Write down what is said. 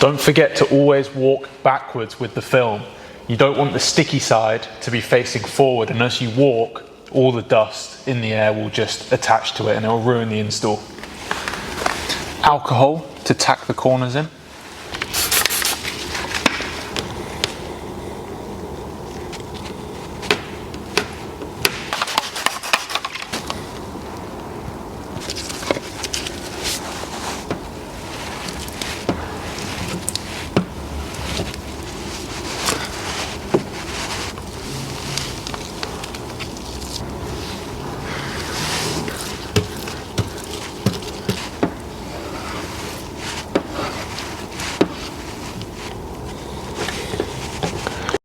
Don't forget to always walk backwards with the film. You don't want the sticky side to be facing forward, and as you walk, all the dust in the air will just attach to it and it will ruin the install. Alcohol to tack the corners in.